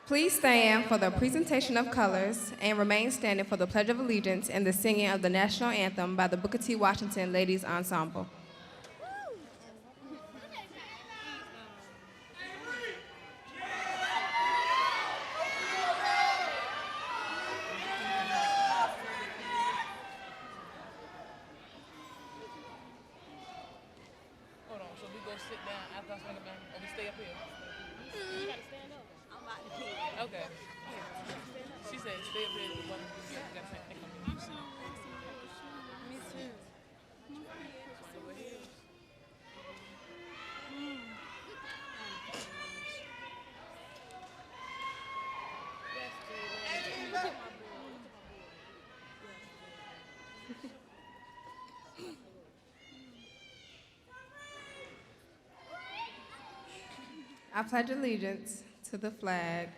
Please stand for the presentation of colors and remain standing for the Pledge of Allegiance and the singing of the National Anthem by the Booker T. Washington Ladies Ensemble. Hold on, so we go sit down after I swing it back, or we stay up here? You gotta stand up. I'm about to pee. Okay. She said stay up here. You gotta say, me too. So we're here. I pledge allegiance to the flag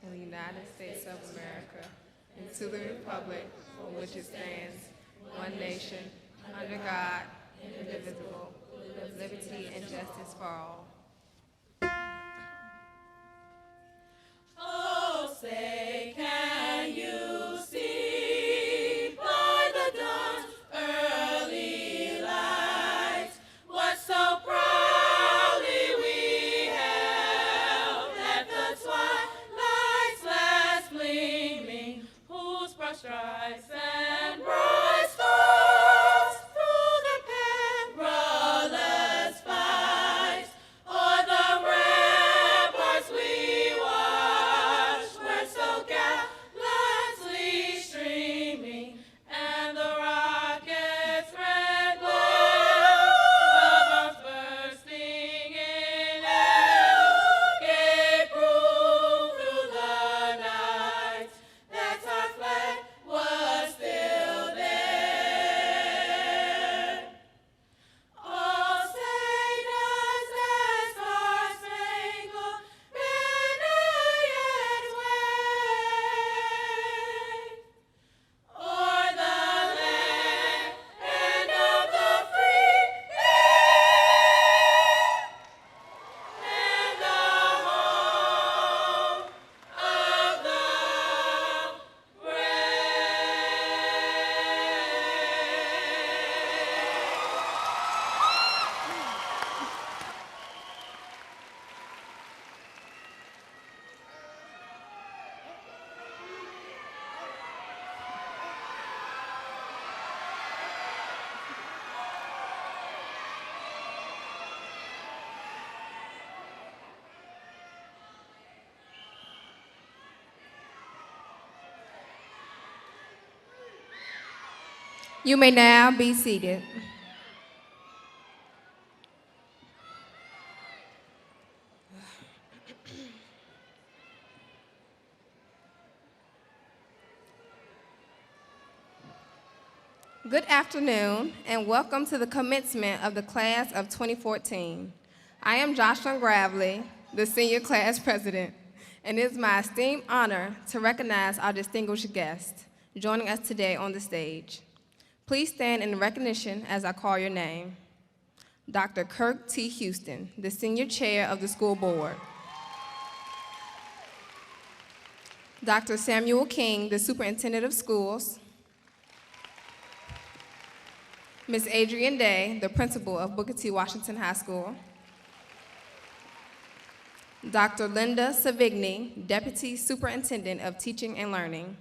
of the United States of America and to the republic for which it stands, one nation, under God, indivisible, with liberty and justice for all. Oh, say, can you see by the dawn's early light what so proudly we held at the twilight's last gleaming, whose broad stripes and bright stars through the perilous fight o'er the ramparts we watched were so gallantly streaming, and the rocket's red glare, the bombs bursting in air, gave proof through the night that our flag was still there. Oh, say does that star-spangled banner yet wave o'er the land of the free and the home of the brave? You may now be seated. Good afternoon, and welcome to the commencement of the class of 2014. I am Jocelyn Gravely, the senior class president, and it is my esteemed honor to recognize our distinguished guests joining us today on the stage. Please stand in recognition as I call your name. Dr. Kirk T. Houston, the senior chair of the school board. Dr. Samuel King, the superintendent of schools. Ms. Adrienne Day, the principal of Booker T. Washington High School. Dr. Linda Savigny, deputy superintendent of teaching and learning.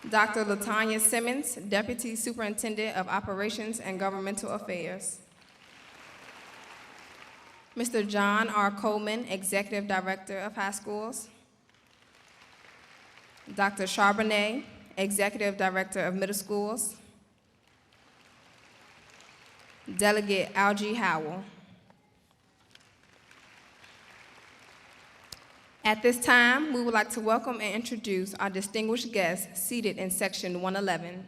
Dr. Latanya Simmons, deputy superintendent of operations and governmental affairs. Mr. John R. Coleman, executive director of high schools. Dr. Charbonnet, executive director of middle schools. Delegate Algie Howell. At this time, we would like to welcome and introduce our distinguished guests seated in section 111.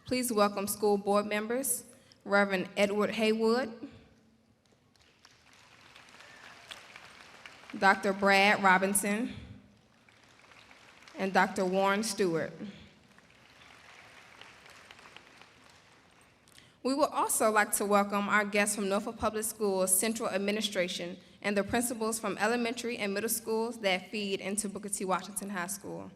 Please welcome school board members, Reverend Edward Haywood, Dr. Brad Robinson, and Dr. Warren Stewart. We would also like to welcome our guests from Norfolk Public Schools Central Administration and the principals from elementary and middle schools that feed into Booker T. Washington High School.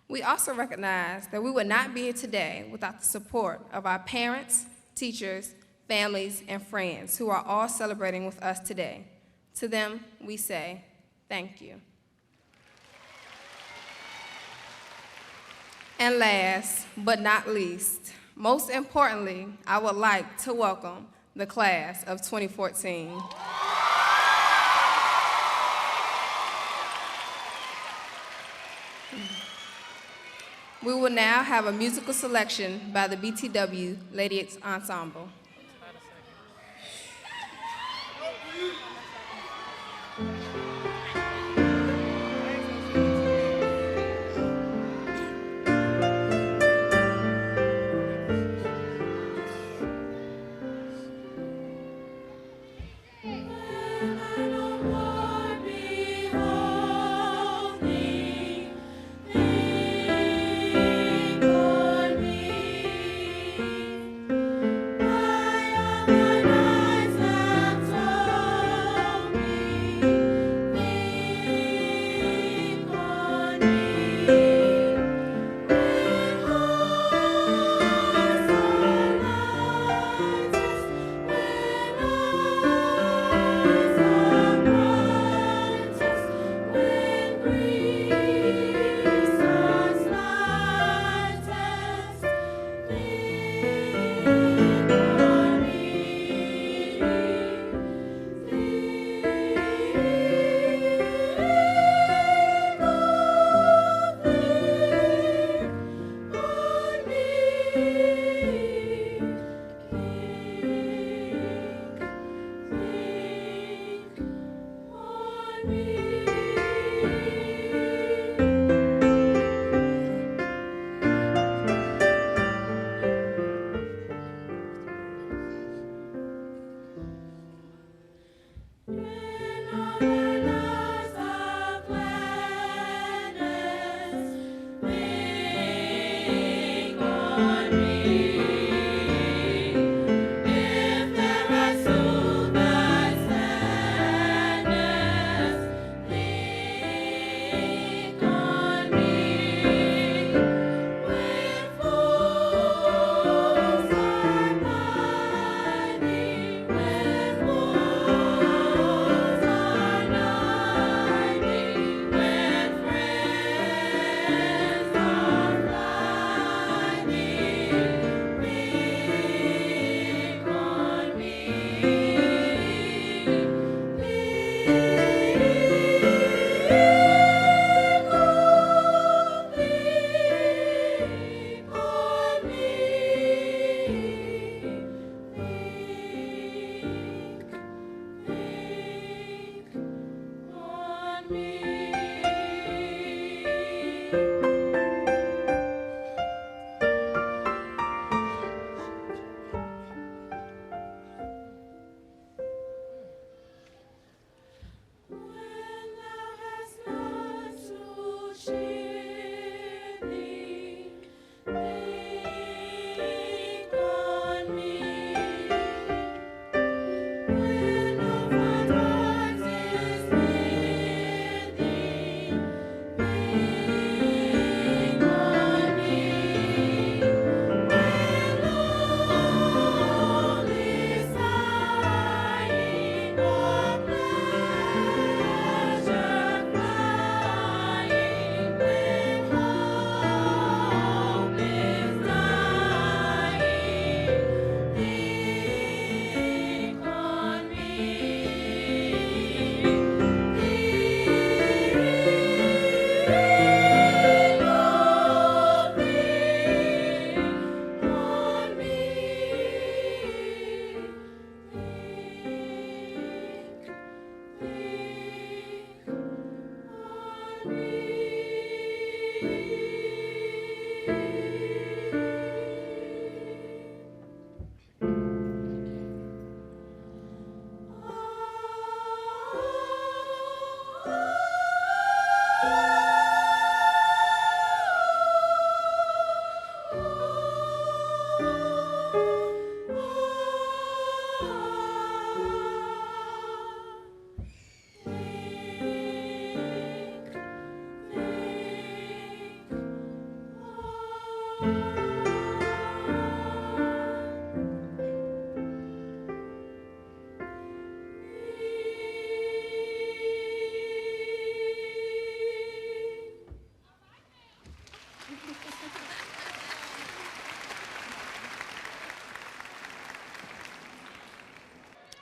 We also recognize that we would not be here today without the support of our parents, teachers, families, and friends who are all celebrating with us today. To them, we say, thank you. And last but not least, most importantly, I would like to welcome the class of 2014. We will now have a musical selection by the BTW Ladies Ensemble. Thy eyes have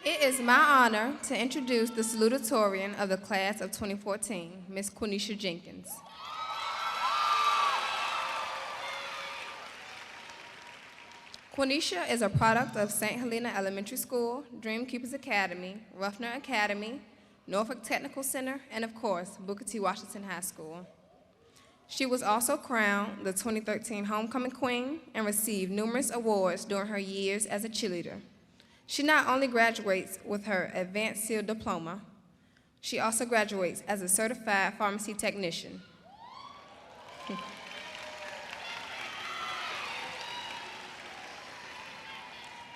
It is my honor to introduce the Salutatorian of the class of 2014, Ms. Quenisha Jenkins. Quenisha is a product of St. Helena Elementary School, Dreamkeepers Academy, Ruffner Academy, Norfolk Technical Center, and of course, Booker T. Washington High School. She was also crowned the 2013 Homecoming Queen and received numerous awards during her years as a cheerleader. She not only graduates with her Advanced Seal Diploma, she also graduates as a Certified Pharmacy Technician.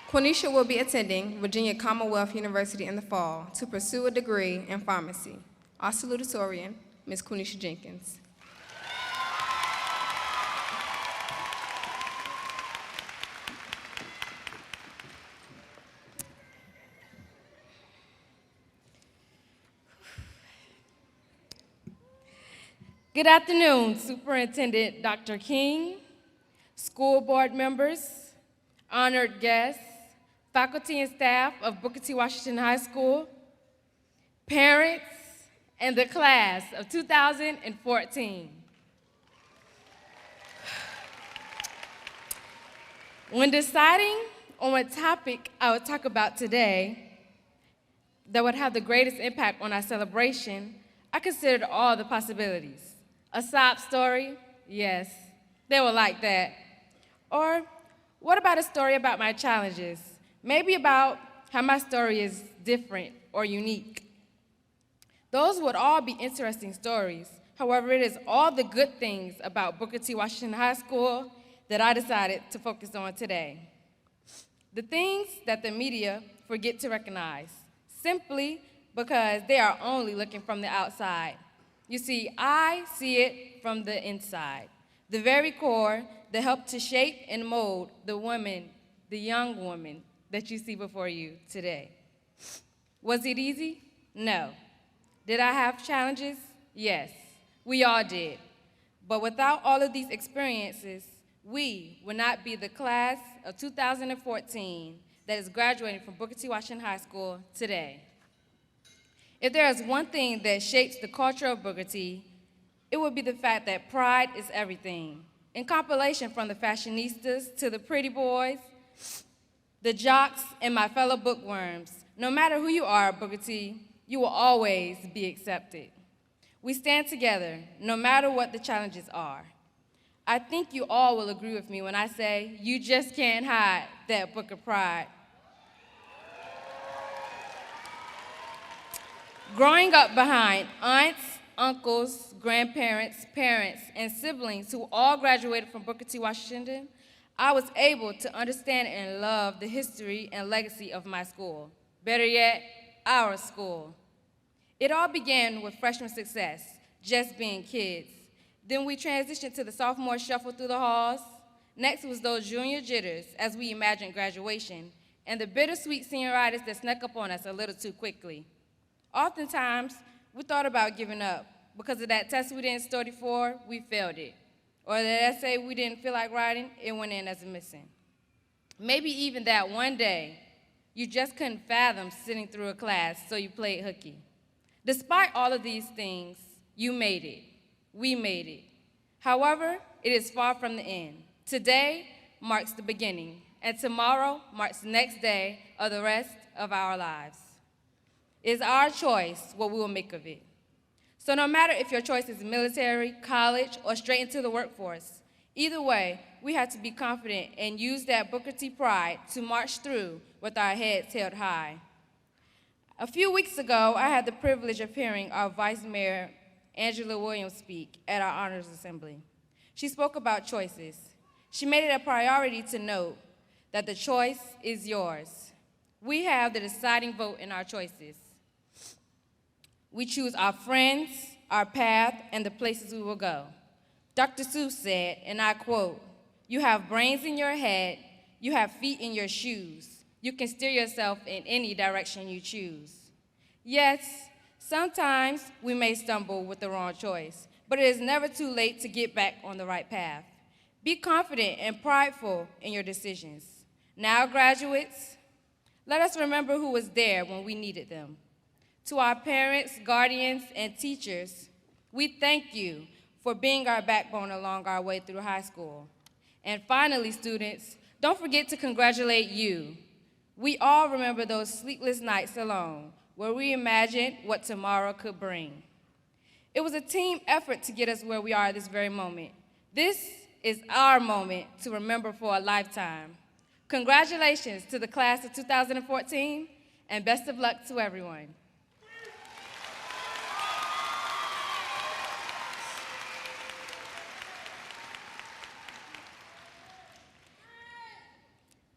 Quenisha will be attending Virginia Commonwealth University in the fall to pursue a degree in pharmacy. Our salutatorian, Ms. Quenisha Jenkins. Good afternoon, Superintendent Dr. King, school board members, honored guests, faculty and staff of Booker T. Washington High School, parents, and the class of 2014. When deciding on what topic I would talk about today that would have the greatest impact on our celebration, I considered all the possibilities. A sob story? Yes, they were like that. Or what about a story about my challenges? Maybe about how my story is different or unique. Those would all be interesting stories. However, it is all the good things about Booker T. Washington High School that I decided to focus on today. The things that the media forget to recognize, simply because they are only looking from the outside. You see, I see it from the inside, the very core that helped to shape and mold the woman, the young woman that you see before you today. Was it easy? No. Did I have challenges? Yes, we all did. But without all of these experiences, we would not be the class of 2014 that is graduating from Booker T. Washington High School today. If there is one thing that shapes the culture of Booker T, it would be the fact that pride is everything. In compilation from the fashionistas to the pretty boys, the jocks, and my fellow bookworms, no matter who you are at Booker T, you will always be accepted. We stand together, no matter what the challenges are. I think you all will agree with me when I say you just can't hide that Booker pride. Growing up behind aunts, uncles, grandparents, parents, and siblings who all graduated from Booker T. Washington, I was able to understand and love the history and legacy of my school. Better yet, our school. It all began with freshman success, just being kids. Then we transitioned to the sophomore shuffle through the halls. Next was those junior jitters as we imagined graduation, and the bittersweet senioritis that snuck up on us a little too quickly. Oftentimes, we thought about giving up. Because of that test we didn't study for, we failed it. Or that essay we didn't feel like writing, it went in as a missing. Maybe even that one day, you just couldn't fathom sitting through a class, so you played hooky. Despite all of these things, you made it. We made it. However, it is far from the end. Today marks the beginning, and tomorrow marks the next day of the rest of our lives. It is our choice what we will make of it. So no matter if your choice is military, college, or straight into the workforce, either way, we have to be confident and use that Booker T pride to march through with our heads held high. A few weeks ago, I had the privilege of hearing our Vice Mayor, Angela Williams, speak at our Honors Assembly. She spoke about choices. She made it a priority to note that the choice is yours. We have the deciding vote in our choices. We choose our friends, our path, and the places we will go. Dr. Seuss said, and I quote, "You have brains in your head, you have feet in your shoes. You can steer yourself in any direction you choose." Yes, sometimes we may stumble with the wrong choice, but it is never too late to get back on the right path. Be confident and prideful in your decisions. Now, graduates, Let us remember who was there when we needed them. To our parents, guardians, and teachers, we thank you for being our backbone along our way through high school. And finally, students, don't forget to congratulate you. We all remember those sleepless nights alone, where we imagined what tomorrow could bring. It was a team effort to get us where we are at this very moment. This is our moment to remember for a lifetime. Congratulations to the class of 2014, and best of luck to everyone.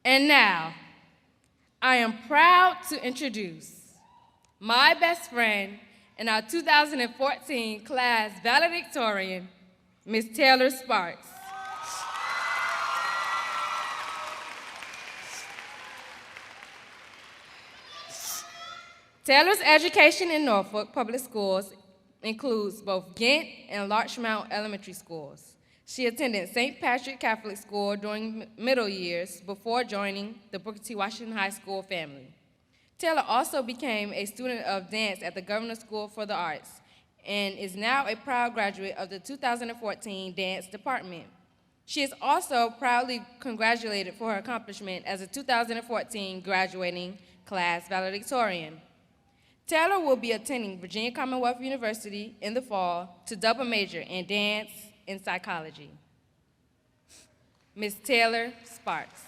And now, I am proud to introduce my best friend and our 2014 class valedictorian, Ms. Taylor Sparks. Taylor's education in Norfolk Public Schools includes both Ghent and Larchmont Elementary Schools. She attended St. Patrick Catholic School during middle years before joining the Booker T. Washington High School family. Taylor also became a student of dance at the Governor's School for the Arts and is now a proud graduate of the 2014 Dance Department. She is also proudly congratulated for her accomplishment as a 2014 graduating class valedictorian. Taylor will be attending Virginia Commonwealth University in the fall to double major in dance and psychology. Ms. Taylor Sparks.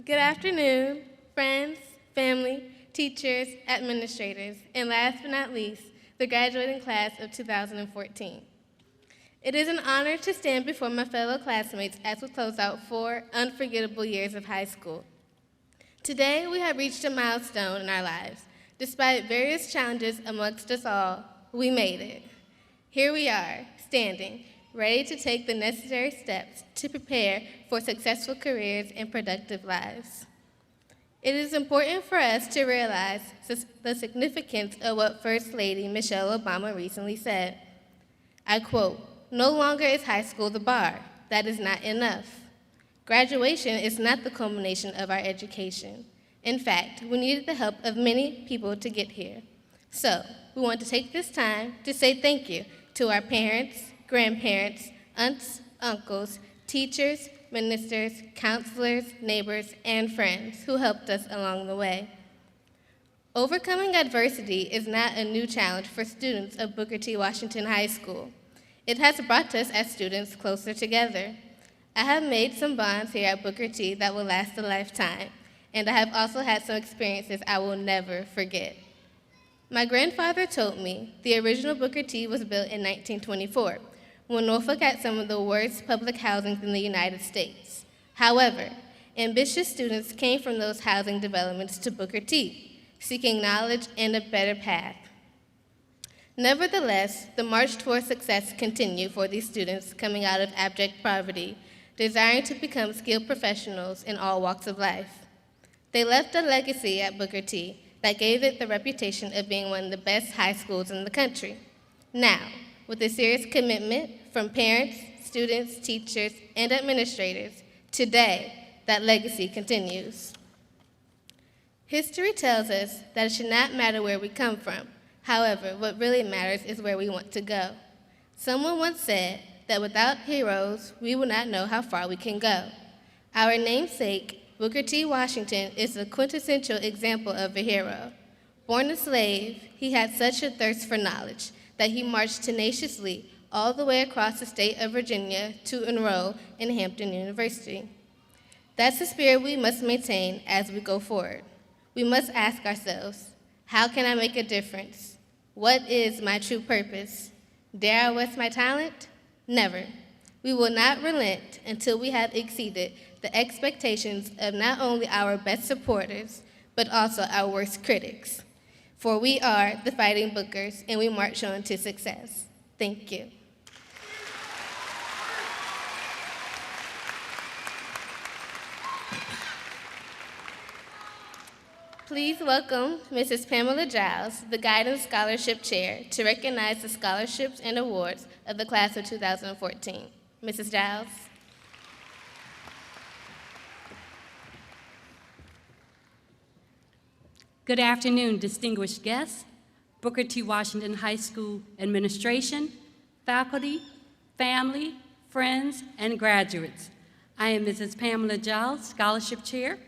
Good afternoon, friends, family, teachers, administrators, and last but not least, the graduating class of 2014. It is an honor to stand before my fellow classmates as we close out 4 unforgettable years of high school. Today, we have reached a milestone in our lives. Despite various challenges amongst us all, we made it. Here we are, standing, ready to take the necessary steps to prepare for successful careers and productive lives. It is important for us to realize the significance of what First Lady Michelle Obama recently said. I quote, "No longer is high school the bar. That is not enough. Graduation is not the culmination of our education. In fact, we needed the help of many people to get here. So, we want to take this time to say thank you to our parents, grandparents, aunts, uncles, teachers, ministers, counselors, neighbors, and friends who helped us along the way. Overcoming adversity is not a new challenge for students of Booker T. Washington High School. It has brought us as students closer together. I have made some bonds here at Booker T that will last a lifetime, and I have also had some experiences I will never forget. My grandfather told me the original Booker T was built in 1924, when Norfolk had some of the worst public housing in the United States. However, ambitious students came from those housing developments to Booker T, seeking knowledge and a better path. Nevertheless, the march toward success continued for these students coming out of abject poverty, desiring to become skilled professionals in all walks of life. They left a legacy at Booker T that gave it the reputation of being one of the best high schools in the country. Now, with a serious commitment from parents, students, teachers, and administrators, today that legacy continues. History tells us that it should not matter where we come from. However, what really matters is where we want to go. Someone once said that without heroes, we will not know how far we can go. Our namesake, Booker T. Washington, is a quintessential example of a hero. Born a slave, he had such a thirst for knowledge that he marched tenaciously all the way across the state of Virginia to enroll in Hampton University. That's the spirit we must maintain as we go forward. We must ask ourselves, how can I make a difference? What is my true purpose? Dare I waste my talent? Never. We will not relent until we have exceeded the expectations of not only our best supporters, but also our worst critics. For we are the Fighting Bookers, and we march on to success. Thank you. Please welcome Mrs. Pamela Giles, the Guidance Scholarship Chair, to recognize the scholarships and awards of the class of 2014. Mrs. Giles. Good afternoon, distinguished guests, Booker T. Washington High School administration, faculty, family, friends, and graduates. I am Mrs. Pamela Giles, Scholarship Chair.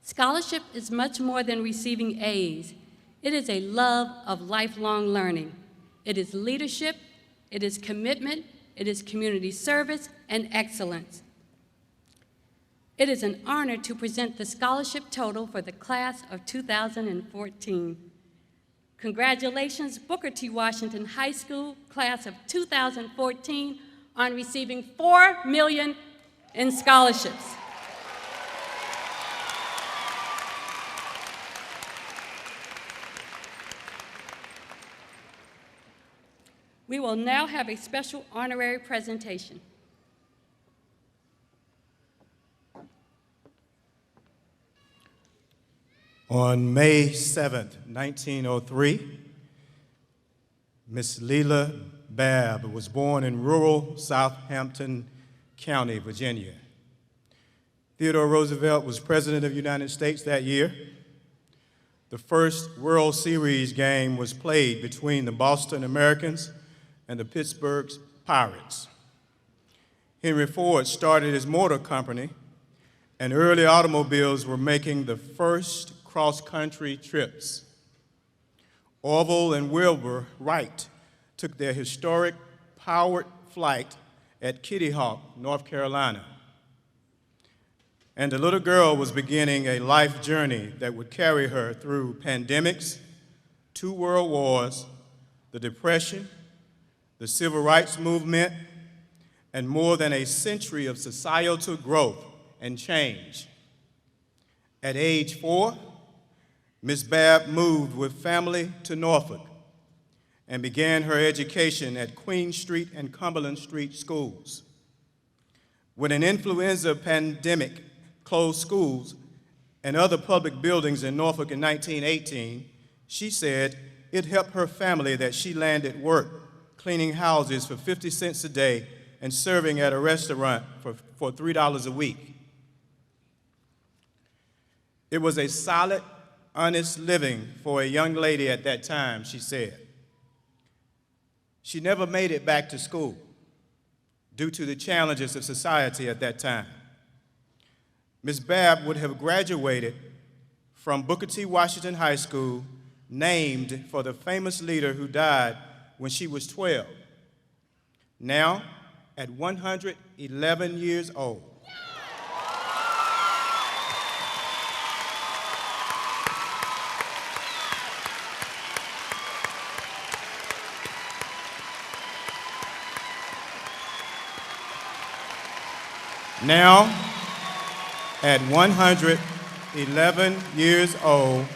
Scholarship is much more than receiving A's. It is a love of lifelong learning. It is leadership, it is commitment, it is community service, and excellence. It is an honor to present the scholarship total for the class of 2014. Congratulations, Booker T. Washington High School, class of 2014, on receiving $4 million in scholarships. We will now have a special honorary presentation. On May 7th, 1903, Miss Leela Babb was born in rural Southampton County, Virginia. Theodore Roosevelt was President of the United States that year. The first World Series game was played between the Boston Americans and the Pittsburgh Pirates. Henry Ford started his motor company, and early automobiles were making the first cross-country trips. Orville and Wilbur Wright took their historic powered flight at Kitty Hawk, North Carolina. And the little girl was beginning a life journey that would carry her through pandemics, 2 world wars, the Depression, the Civil Rights Movement, and more than a century of societal growth and change. At age 4, Miss Babb moved with family to Norfolk and began her education at Queen Street and Cumberland Street schools. When an influenza pandemic closed schools and other public buildings in Norfolk in 1918, she said it helped her family that she landed work cleaning houses for 50 cents a day and serving at a restaurant for $3 a week. It was a solid, honest living for a young lady at that time, she said. She never made it back to school due to the challenges of society at that time. Ms. Babb would have graduated from Booker T. Washington High School, named for the famous leader who died when she was 12. Now, at 111 years old, Now, at 111 years old,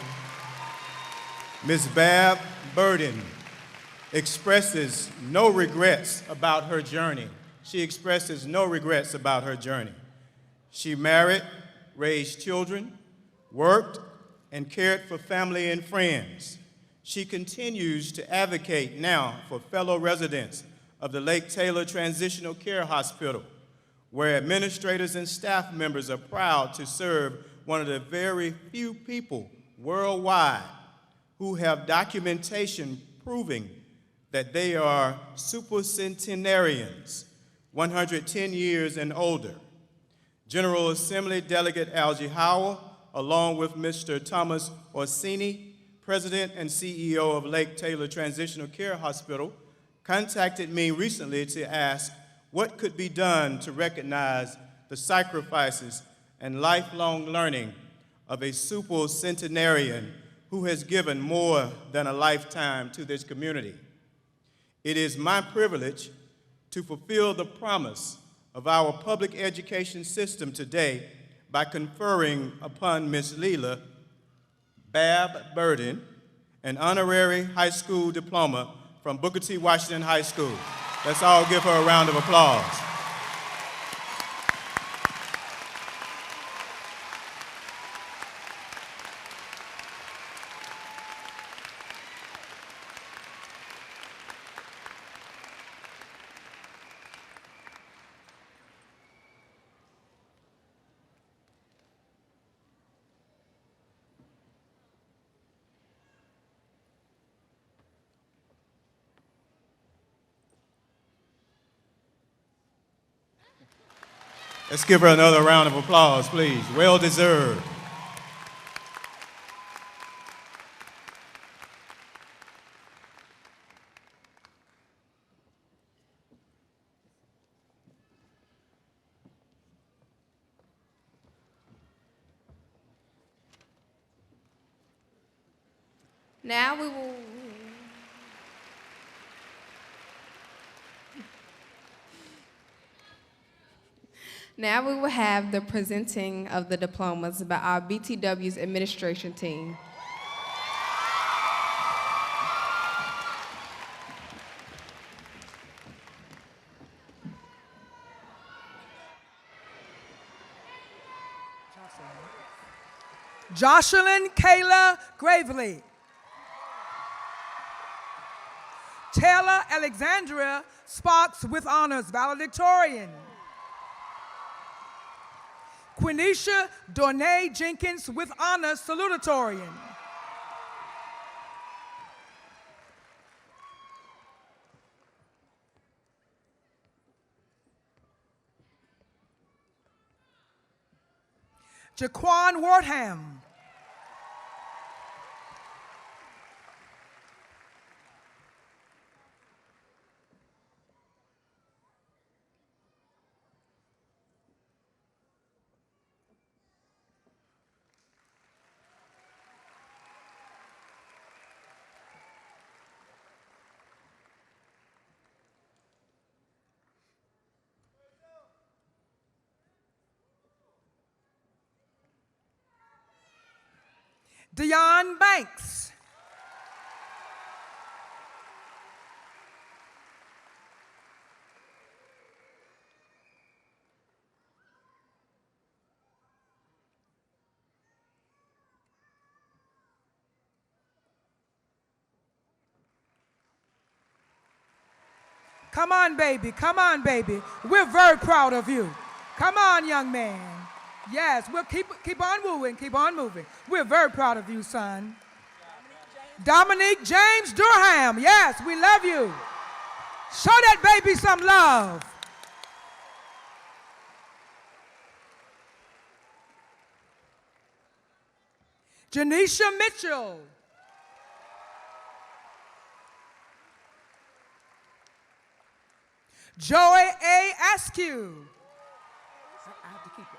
Ms. Babb Burden expresses no regrets about her journey. She expresses no regrets about her journey. She married, raised children, worked, and cared for family and friends. She continues to advocate now for fellow residents of the Lake Taylor Transitional Care Hospital, where administrators and staff members are proud to serve one of the very few people worldwide who have documentation proving that they are supercentenarians, 110 years and older. General Assembly Delegate Algie Howell, along with Mr. Thomas Orsini, President and CEO of Lake Taylor Transitional Care Hospital, contacted me recently to ask what could be done to recognize the sacrifices and lifelong learning of a supercentenarian who has given more than a lifetime to this community. It is my privilege to fulfill the promise of our public education system today by conferring upon Ms. Leela Babb Burden an honorary high school diploma from Booker T. Washington High School. Let's all give her a round of applause. Let's give her another round of applause, please. Well deserved. Now we will have the presenting of the diplomas by our BTW's administration team. Jocelyn Kayla Gravely. Taylor Alexandria Sparks with honors, valedictorian. Quenisha Dornay Jenkins with honors, salutatorian. Jaquan Wardham. Dion Banks. Come on, baby. Come on, baby. We're very proud of you. Come on, young man. Yes, we'll keep on moving, keep on moving. We're very proud of you, son. Dominique James Durham. Yes, we love you. Show that baby some love. Janisha Mitchell. Joey A. Askew. I have to keep it.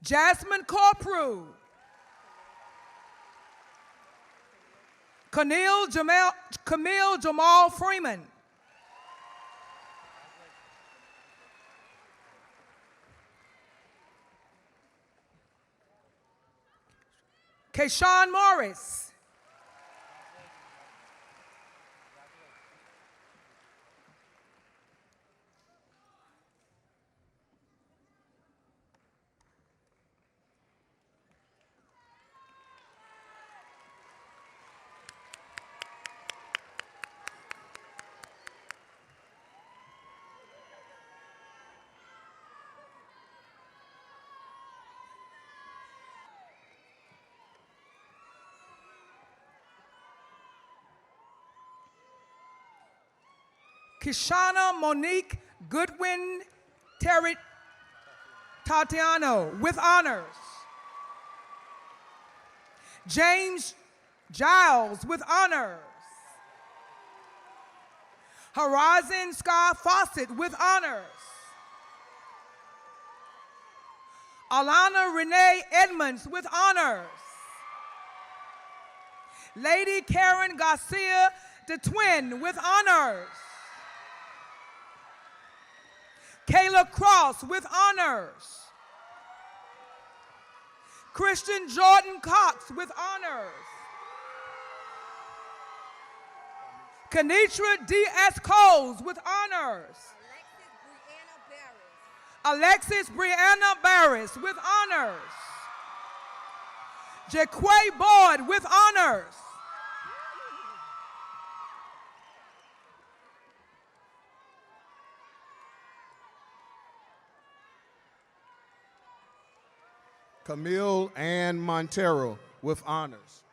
Jasmine Corprew. Camille Jamal Freeman. Kayshawn Morris. Kishana Monique Goodwin Terry Tatiano with honors. James Giles with honors. Horizon Scar Fawcett with honors. Alana Renee Edmonds with honors. Lady Karen Garcia the twin with honors. Kayla Cross with honors. Christian Jordan Cox with honors. Kenitra D.S. Coles with honors. Alexis Brianna Barris with honors. Jaquay Boyd with honors. Camille Ann Montero with honors.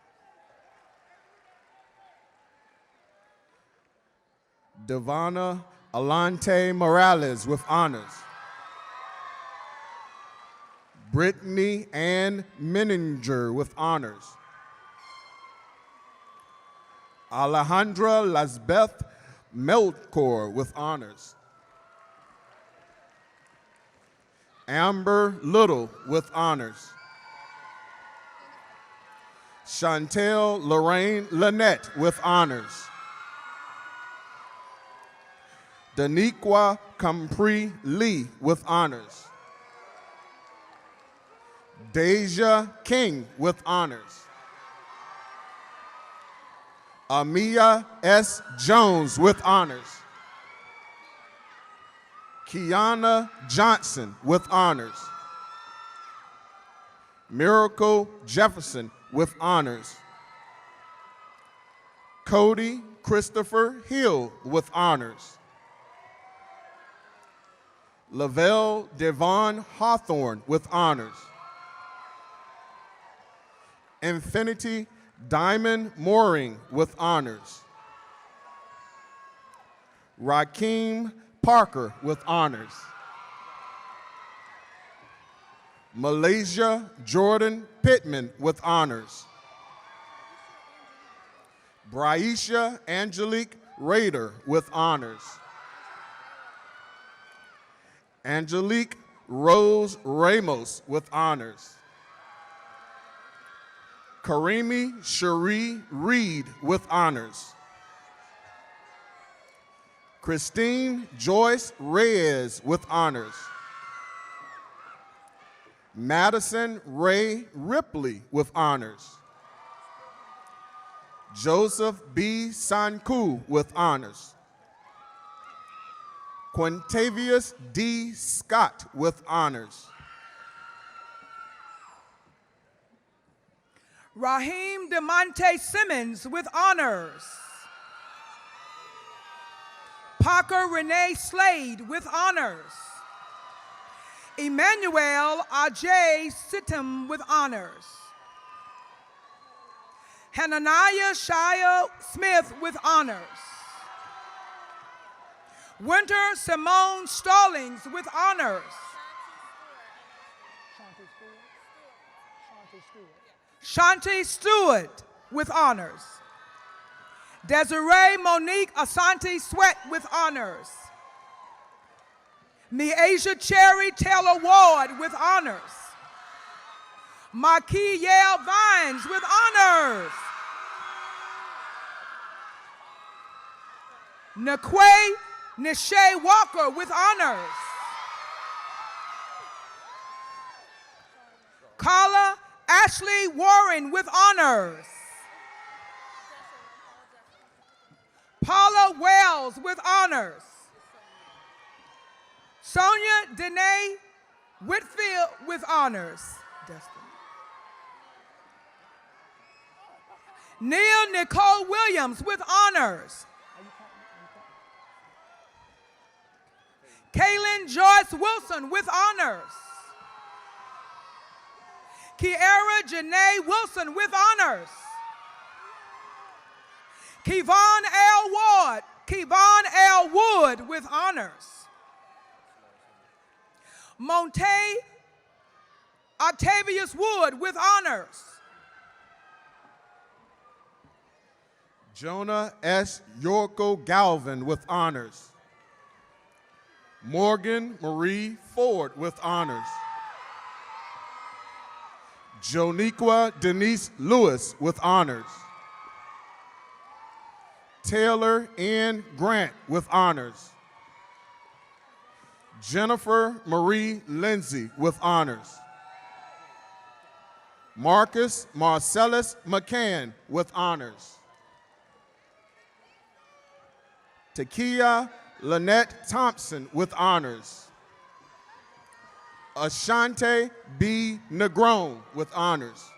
Devonna Alante Morales with honors. Brittany Ann Menninger with honors. Alejandra Lasbeth Melkor with honors. Amber Little with honors. Chantel Lorraine Lynette with honors. Daniqua Compri Lee with honors. Deja King with honors. Amia S. Jones with honors. Kiana Johnson with honors. Miracle Jefferson with honors. Cody Christopher Hill with honors. Lavelle Devon Hawthorne with honors. Infinity Diamond Mooring with honors. Rakeem Parker with honors. Malaysia Jordan Pittman with honors. Braisha Angelique Rader with honors. Angelique Rose Ramos with honors. Karimi Cherie Reed with honors. Christine Joyce Reyes with honors. Madison Ray Ripley with honors. Joseph B. Sanku with honors. Quintavious D. Scott with honors. Raheem DeMonte Simmons with honors. Parker Renee Slade with honors. Emmanuel Ajay Sittam with honors. Hananiah Shia Smith with honors. Winter Simone Stallings with honors. Shanti Stewart with honors. Desiree Monique Asante Sweat with honors. Miasia Cherry Taylor Ward with honors. Marquis Yale Vines with honors. Naquay Nishay Walker with honors. Carla Ashley Warren with honors. Paula Wells with honors. Sonia Danae Whitfield with honors. Neil Nicole Williams with honors. Kaylin Joyce Wilson with honors. Kiara Janae Wilson with honors. Kevon L. Ward, Kevon L. Wood with honors. Monte Octavius Wood with honors. Jonah S. Yorko Galvin with honors. Morgan Marie Ford with honors. Joniqua Denise Lewis with honors. Taylor N. Grant with honors. Jennifer Marie Lindsay with honors. Marcus Marcellus McCann with honors. Takia Lynette Thompson with honors. Ashante B. Negron with honors.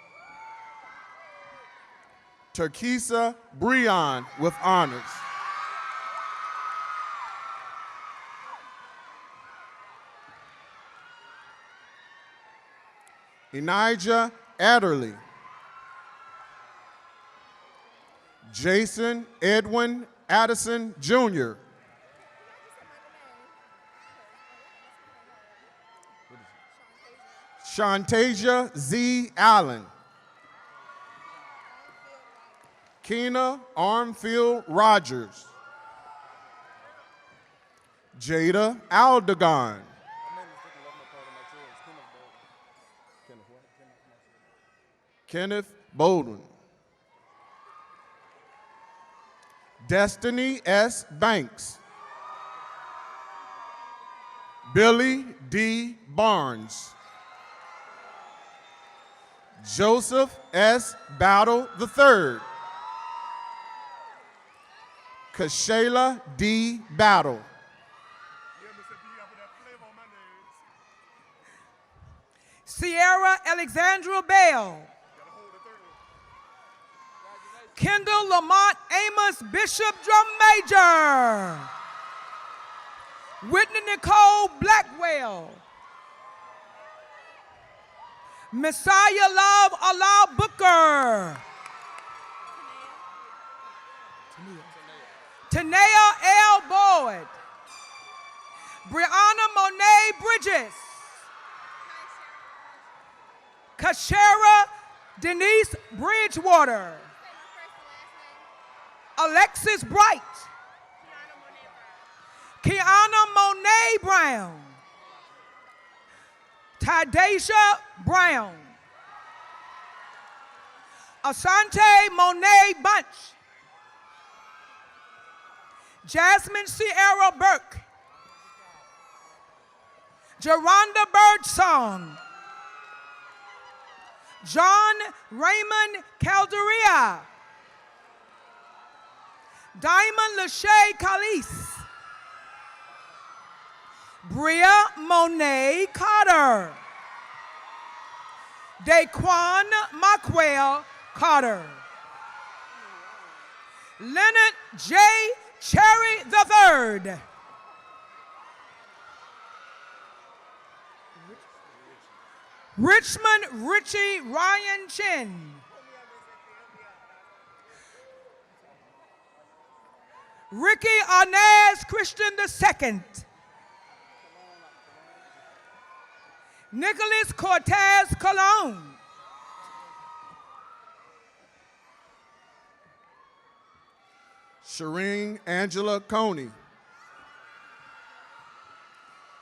Turkisa Breon with honors. Enijah Adderley. Jason Edwin Addison Jr. Shantasia Z. Allen. Keena Armfield Rogers. Jada Aldegon. Kenneth Baldwin. Destiny S. Banks. Billy D. Barnes. Joseph S. Battle III. Kashayla D. Battle. Sierra Alexandra Bell. Kendall Lamont Amos Bishop Drum Major. Whitney Nicole Blackwell. Messiah Love Allah Booker. Tanea L. Boyd. Brianna Monet Bridges. Kashara Denise Bridgewater. Alexis Bright. Kiana Monet Brown. Tadasha Brown. Asante Monet Bunch. Jasmine Sierra Burke. Geronda Birdsong. John Raymond Calderia. Diamond Lachey Calise. Bria Monet Carter. Daquan Mackwell Carter. Leonard J. Cherry III. Richmond Richie Ryan Chin. Ricky Arnaz Christian II. Nicholas Cortez Colon. Shireen Angela Coney.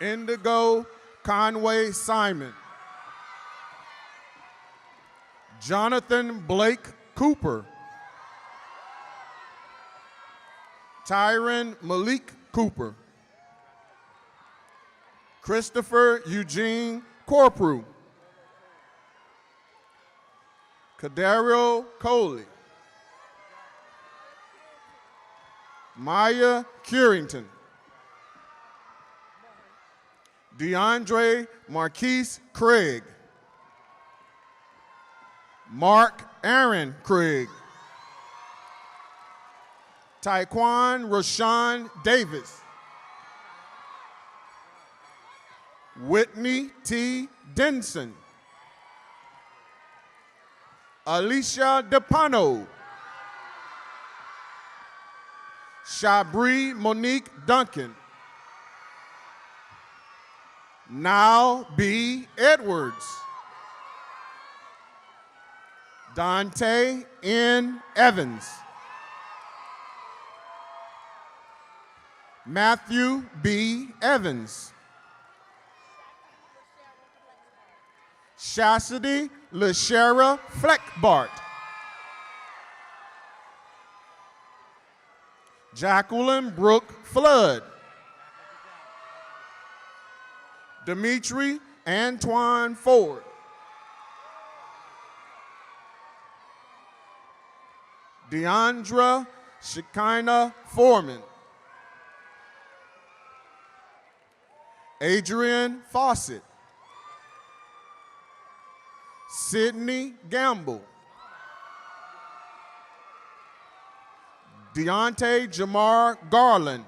Indigo Conway Simon. Jonathan Blake Cooper. Tyron Malik Cooper. Christopher Eugene Corprew. Cadario Coley. Maya Curington. DeAndre Marquise Craig. Mark Aaron Craig. Taekwon Rashawn Davis. Whitney T. Denson. Alicia DePano. Shabri Monique Duncan. Now B. Edwards. Dante N. Evans. Matthew B. Evans. Chastity LaShara Fleckbart. Jacqueline Brooke Flood. Dimitri Antoine Ford. Deandra Shekinah Foreman. Adrian Fawcett. Sydney Gamble. Deontay Jamar Garland.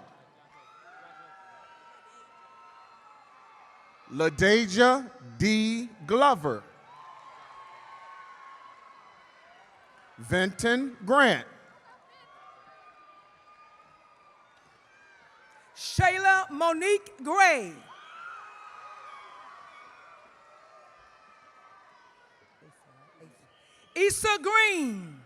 LaDeja D. Glover. Venton Grant. Shayla Monique Gray. Issa Green.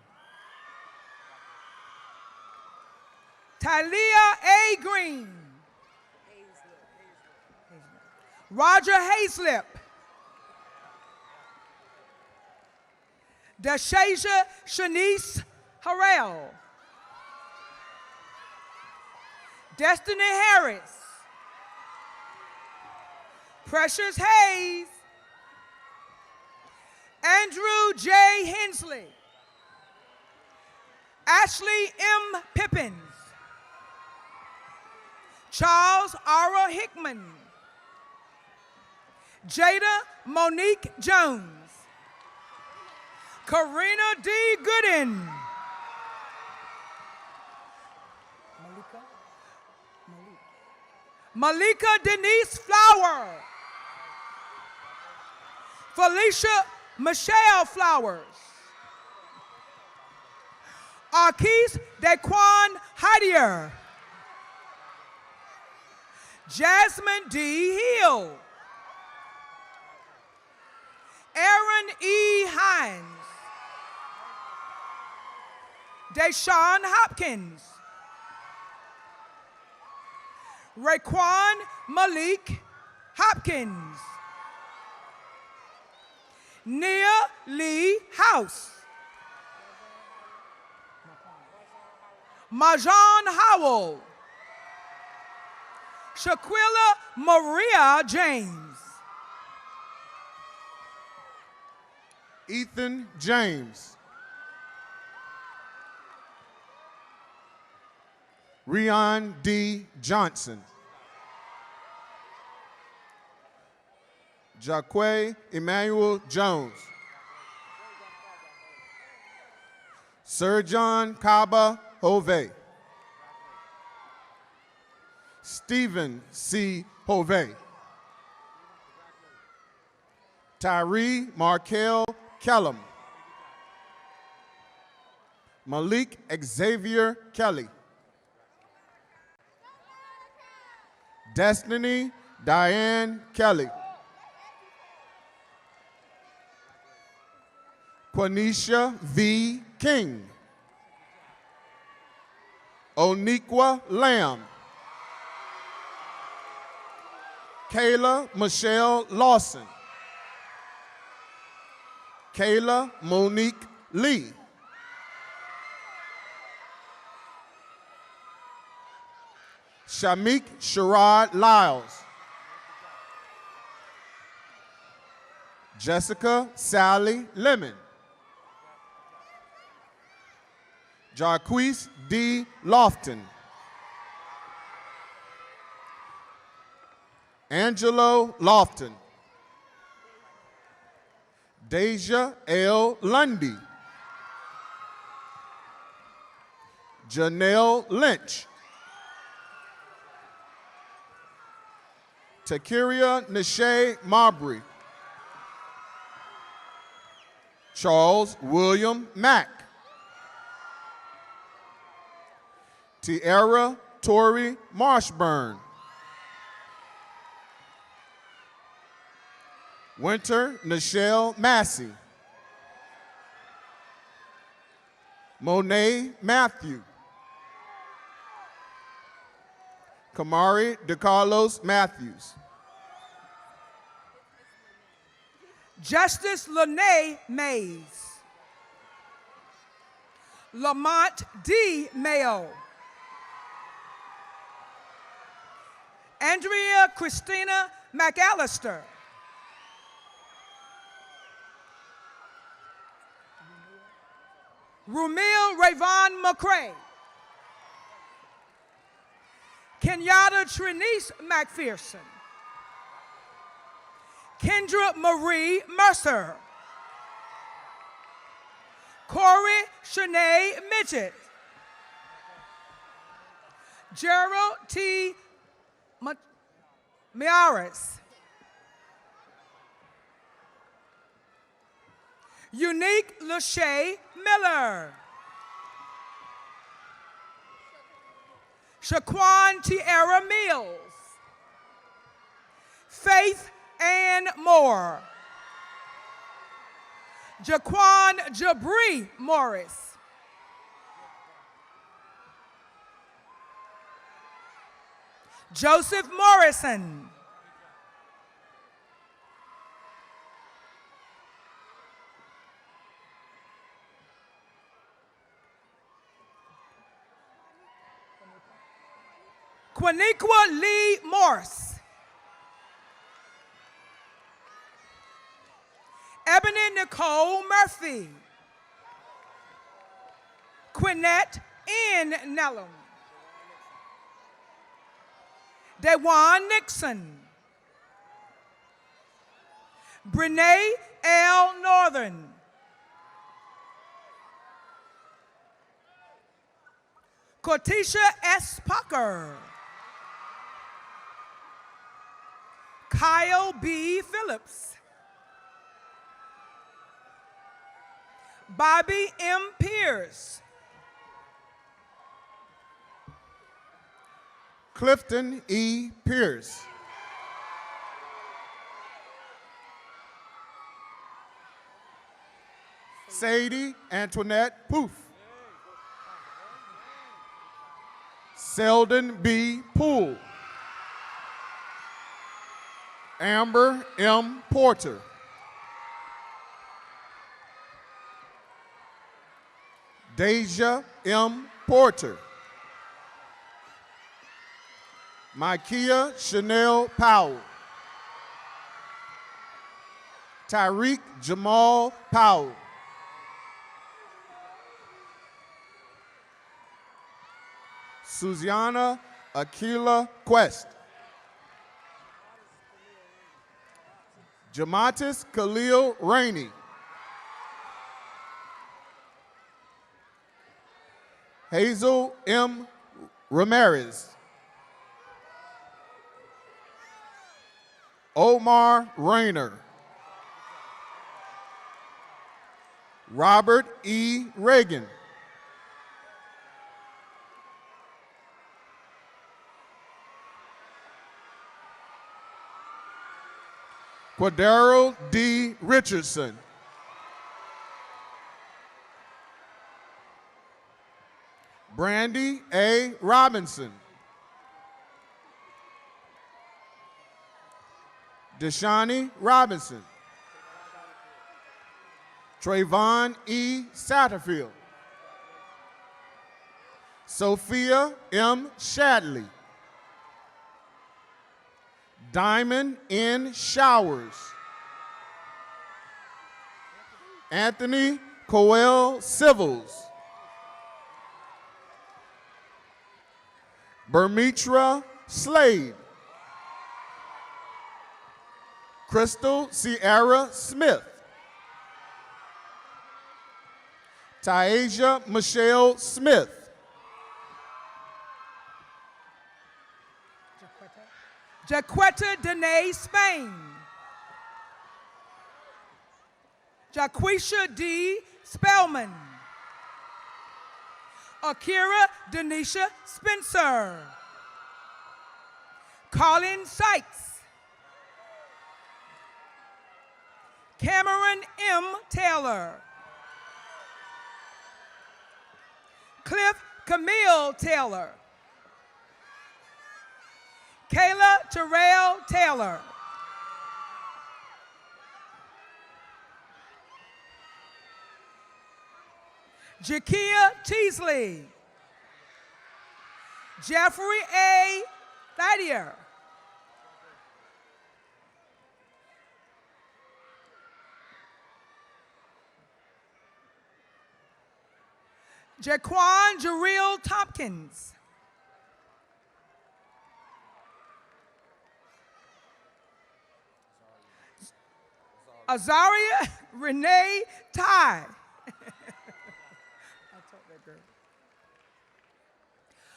Talia A. Green. Roger Hayslip. Dashasia Shanice Harrell. Destiny Harris. Precious Hayes. Andrew J. Hensley. Ashley M. Pippins. Charles R. Hickman. Jada Monique Jones. Karina D. Gooden. Malika Denise Flower. Felicia Michelle Flowers. Arquise Daquan Hydier. Jasmine D. Hill. Aaron E. Hines. Deshaun Hopkins. Raekwon Malik Hopkins. Nia Lee House. Majan Howell. Shaquilla Maria James. Ethan James. Rion D. Johnson. Jaquay Emmanuel Jones. Sir John Kaba Hove. Stephen C. Hove. Tyree Markel Kellum. Malik Xavier Kelly. Destiny Diane Kelly. Quanisha V. King. Oniqua Lamb. Kayla Michelle Lawson. Kayla Monique Lee. Shamik Sherrod Lyles. Jessica Sally Lemon. Jarquise D. Lofton. Angelo Lofton. Deja L. Lundy. Janelle Lynch. Takiria Nishay Marbury. Charles William Mack. Tiara Tori Marshburn. Winter Nichelle Massey. Monet Matthew. Kamari DeCarlos Matthews. Justice Lene Mays. Lamont D. Mayo. Andrea Christina McAllister. Rumil Rayvon McCray. Kenyatta Trinice McPherson. Kendra Marie Mercer. Corey Shanae Midget. Gerald T. Miaris. Unique Lachey Miller. Shaquan Tierra Mills. Faith Ann Moore. Jaquan Jabri Morris. Joseph Morrison. Quaniqua Lee Morse. Ebony Nicole Murphy. Quinette N. Nellum. Dewan Nixon. Brene L. Northern. Cortisha S. Pucker. Kyle B. Phillips. Bobby M. Pierce. Clifton E. Pierce. Sadie Antoinette Poof. Selden B. Poole. Amber M. Porter. Deja M. Porter. Micaiah Chanel Powell. Tyreek Jamal Powell. Susanna Aquila Quest. Jamatis Khalil Rainey. Hazel M. Ramirez. Omar Rayner. Robert E. Reagan. Quadero D. Richardson. Brandy A. Robinson. Deshani Robinson. Trayvon E. Satterfield. Sophia M. Shadley. Diamond N. Showers. Anthony Coel Civils. Bermitra Slade. Crystal Sierra Smith. Taisha Michelle Smith. Jaquetta Danae Spain. Jaquisha D. Spellman. Akira Denisha Spencer. Colin Sykes. Cameron M. Taylor. Cliff Camille Taylor. Kayla Terrell Taylor. Jakia Teasley. Jeffrey A. Thadier. Jaquan Jareel Tompkins. Azaria Renee Ty.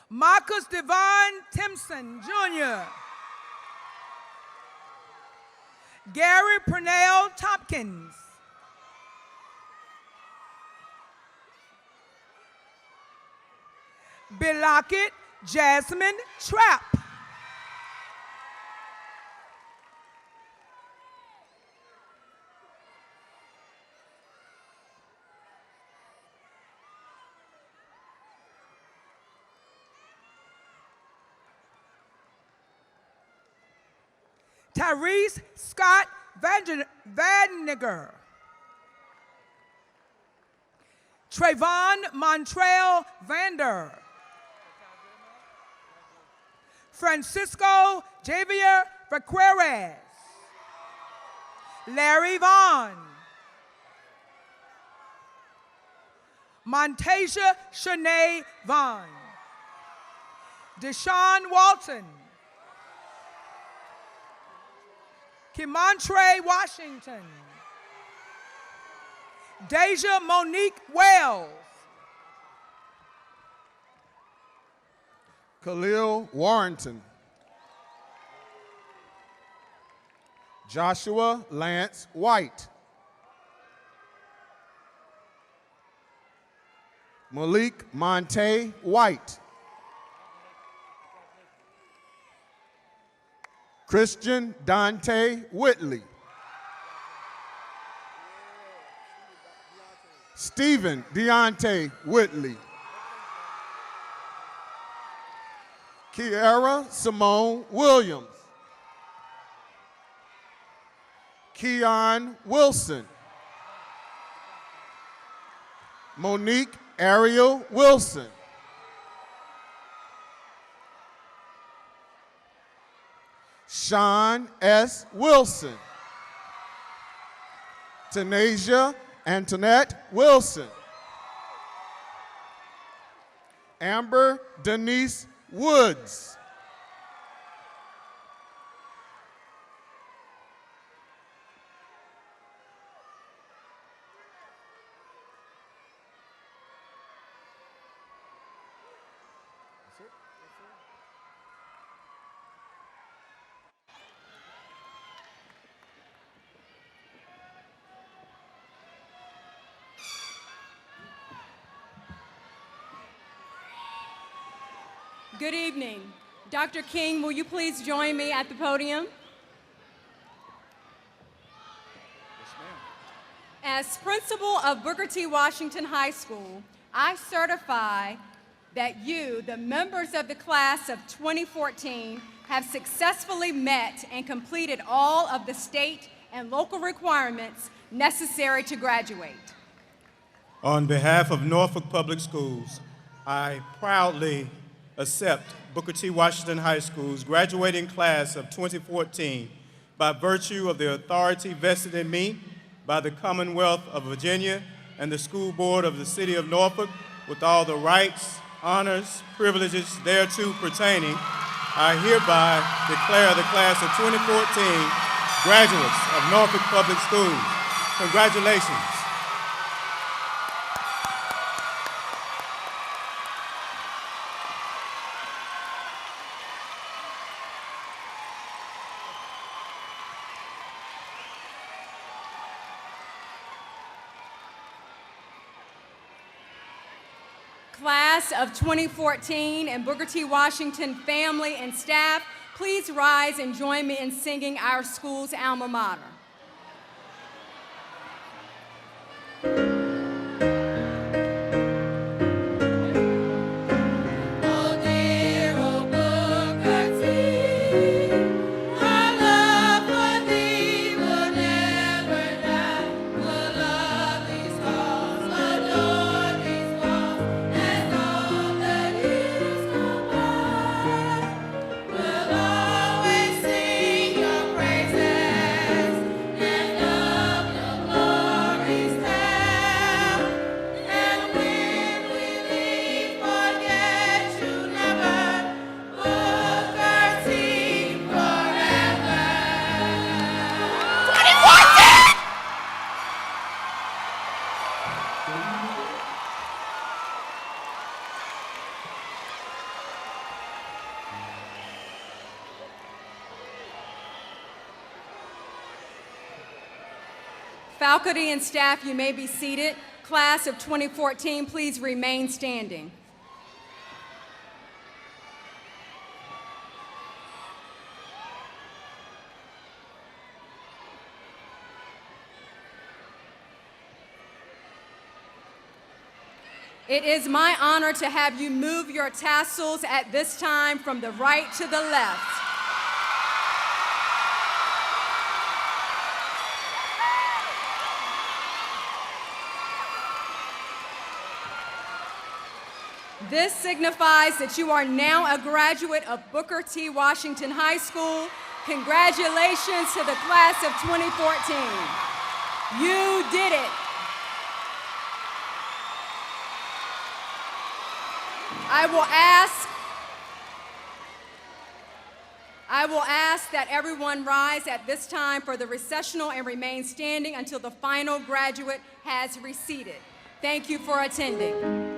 Marcus Devon Timpson, Jr. Gary Purnell Tompkins. Bilocket Jasmine Trapp. Tyrese Scott Vaniger. Trayvon Montrell Vander. Francisco Javier Vaquerez. Larry Vaughn. Montasia Shanae Vaughn. Deshaun Walton. Kimontre Washington. Deja Monique Wells. Khalil Warrington. Joshua Lance White. Malik Monte White. Christian Dante Whitley. Stephen Deontay Whitley. Kiara Simone Williams. Keon Wilson. Monique Ariel Wilson. Sean S. Wilson. Tanasia Antoinette Wilson. Amber Denise Woods. Good evening. Dr. King, will you please join me at the podium? Yes, ma'am. As principal of Booker T. Washington High School, I certify that you, the members of the class of 2014, have successfully met and completed all of the state and local requirements necessary to graduate. On behalf of Norfolk Public Schools, I proudly accept Booker T. Washington High School's graduating class of 2014 by virtue of the authority vested in me by the Commonwealth of Virginia and the School Board of the City of Norfolk, with all the rights, honors, privileges thereto pertaining. I hereby declare the class of 2014 graduates of Norfolk Public Schools. Congratulations. Class of 2014 and Booker T. Washington family and staff, please rise and join me in singing our school's alma mater. Oh dear, oh Booker T, our love for thee will never die. We'll love these halls, adore these walls, as all the years go by. We'll always sing your praises and love your glories tell. And when we leave, forget you never, Booker T forever. Faculty and staff, you may be seated. Class of 2014, please remain standing. It is my honor to have you move your tassels at this time from the right to the left. This signifies that you are now a graduate of Booker T. Washington High School. Congratulations to the class of 2014. You did it. I will ask that everyone rise at this time for the recessional and remain standing until the final graduate has receded. Thank you for attending.